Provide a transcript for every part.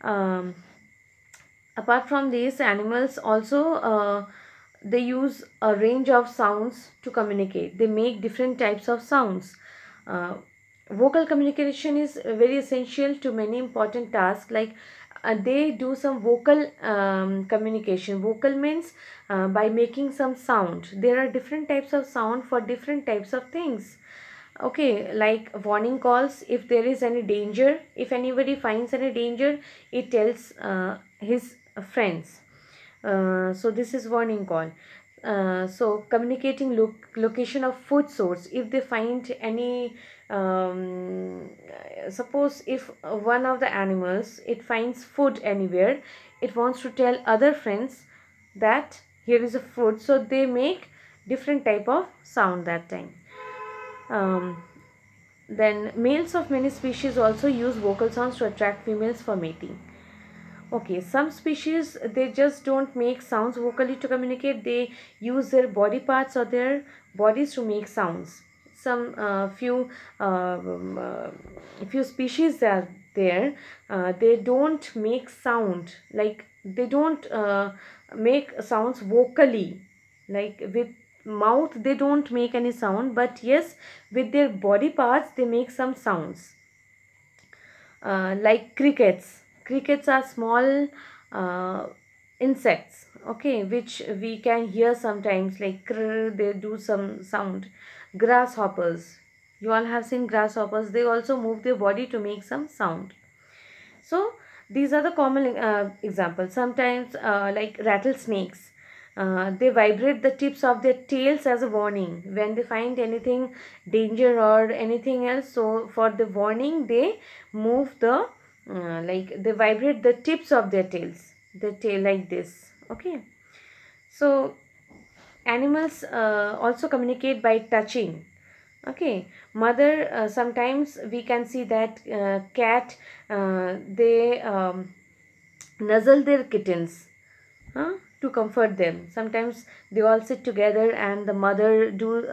um, Apart from these, animals also they use a range of sounds to communicate. They make different types of sounds. uh, Vocal communication is very essential to many important tasks, like they do some vocal communication. Vocal means by making some sound. There are different types of sound for different types of things. Okay, like warning calls. If there is any danger, if anybody finds any danger, it tells his friends. So this is warning call. So communicating location of food source. If they find any, suppose if one of the animals, it finds food anywhere, it wants to tell other friends that here is a food, so they make different type of sound that time. um, then males of many species also use vocal sounds to attract females for mating. Okay, some species they just don't make sounds vocally to communicate. They use their body parts or their bodies to make sounds. Some few species are there. They don't make sound, like they don't make sounds vocally, like with mouth they don't make any sound, but yes, with their body parts they make some sounds. Like crickets. Crickets are small uh, insects, okay, which we can hear sometimes, like krr, they do some sound. Grasshoppers, you all have seen grasshoppers, they also move their body to make some sound. So these are the common examples. Sometimes like rattlesnakes, they vibrate the tips of their tails as a warning when they find anything danger or anything else. So for the warning they move the like they vibrate the tips of their tails, the tail like this. Okay, so animals also communicate by touching. Okay, mother, sometimes we can see that cat, they nuzzle their kittens, to comfort them. Sometimes they all sit together and the mother do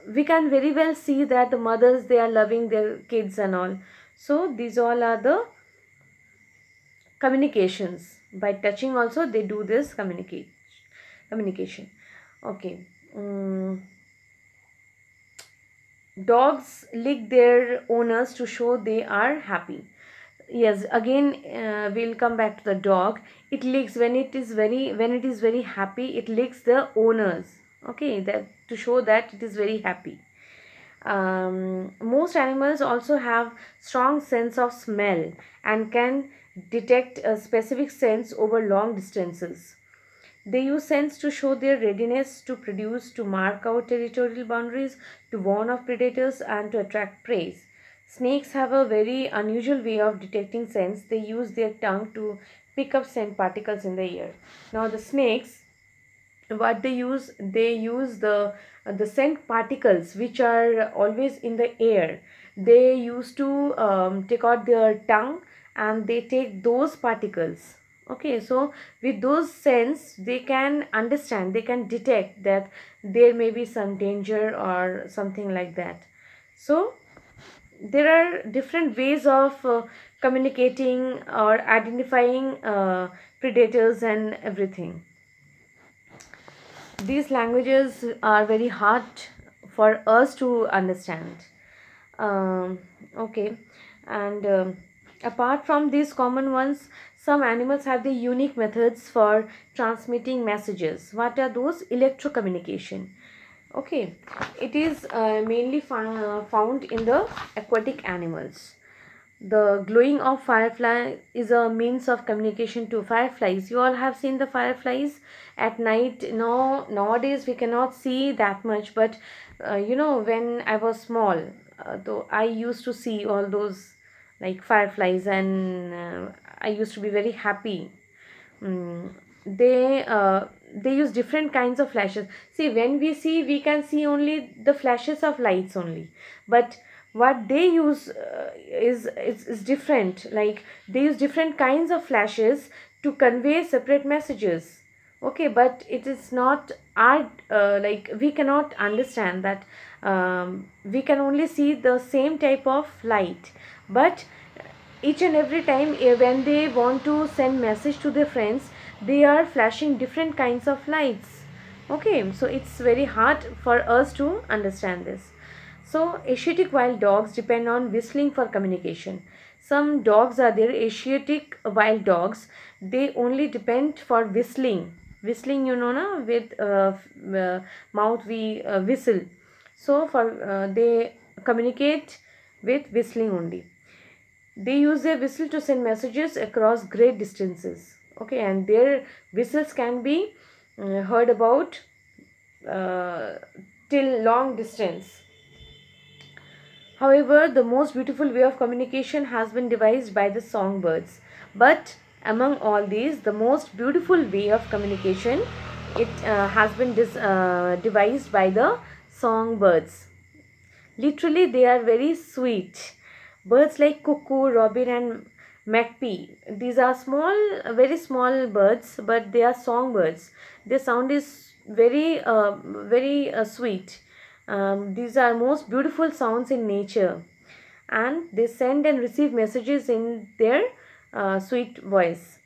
we can very well see that the mothers, they are loving their kids and all. So these all are the communications. By touching also they do this communication. Okay. Dogs lick their owners to show they are happy. Yes, again, we'll come back to the dog. It licks when it is very happy, it licks the owners. Okay, that to show that it is very happy. Most animals also have strong sense of smell and can detect a specific scents over long distances. They use scents to show their readiness to produce, to mark out territorial boundaries, to warn of predators, and to attract prey. Snakes have a very unusual way of detecting scents. They use their tongue to pick up scent particles in the air. Now, the snakes, what they use the scent particles which are always in the air. They used to take out their tongue and they take those particles. Okay, so with those scents they can understand, they can detect that there may be some danger or something like that. So there are different ways of communicating or identifying predators and everything. These languages are very hard for us to understand. um, okay, and apart from these common ones, some animals have the unique methods for transmitting messages. What are those? Electrocommunication. Okay, it is mainly found in the aquatic animals. The glowing of firefly is a means of communication to fireflies. You all have seen the fireflies at night. No, nowadays we cannot see that much, but when I was small, though I used to see all those like fireflies, and I used to be very happy. mm, they use different kinds of flashes. See, when we see, we can see only the flashes of lights only, but what they use is different. Like they use different kinds of flashes to convey separate messages. Okay, but it is not our like we cannot understand that. We can only see the same type of light, but each and every time when they want to send message to their friends, they are flashing different kinds of lights. Okay, so it's very hard for us to understand this. So Asiatic wild dogs depend on whistling for communication. Some dogs are there, Asiatic wild dogs, they only depend for whistling. Whistling, you know na, with mouth we whistle. So for they communicate with whistling only. They use their whistle to send messages across great distances. Okay, and their whistles can be heard about uh, till long distance. However, the most beautiful way of communication has been devised by the songbirds. But among all these, the most beautiful way of communication, it has been devised by the songbirds. Literally, they are very sweet. Birds like cuckoo, robin, and magpie. These are small, very small birds, but they are songbirds. Their sound is very sweet. These are most beautiful sounds in nature, and they send and receive messages in their sweet voice.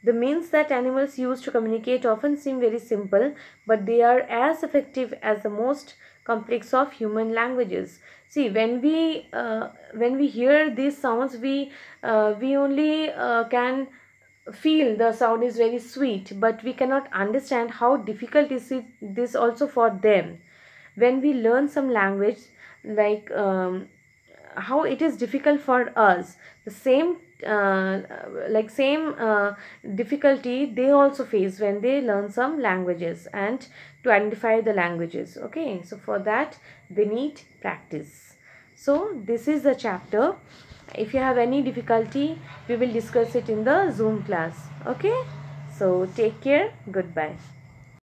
The means that animals use to communicate often seem very simple, but they are as effective as the most complex of human languages. See, when we hear these sounds, we only can feel the sound is very sweet, but we cannot understand how difficult is it this also for them. When we learn some language, like how it is difficult for us, the same same difficulty they also face when they learn some languages and to identify the languages. Okay, so for that they need practice. So this is the chapter. If you have any difficulty, we will discuss it in the Zoom class. Okay, so take care. Goodbye.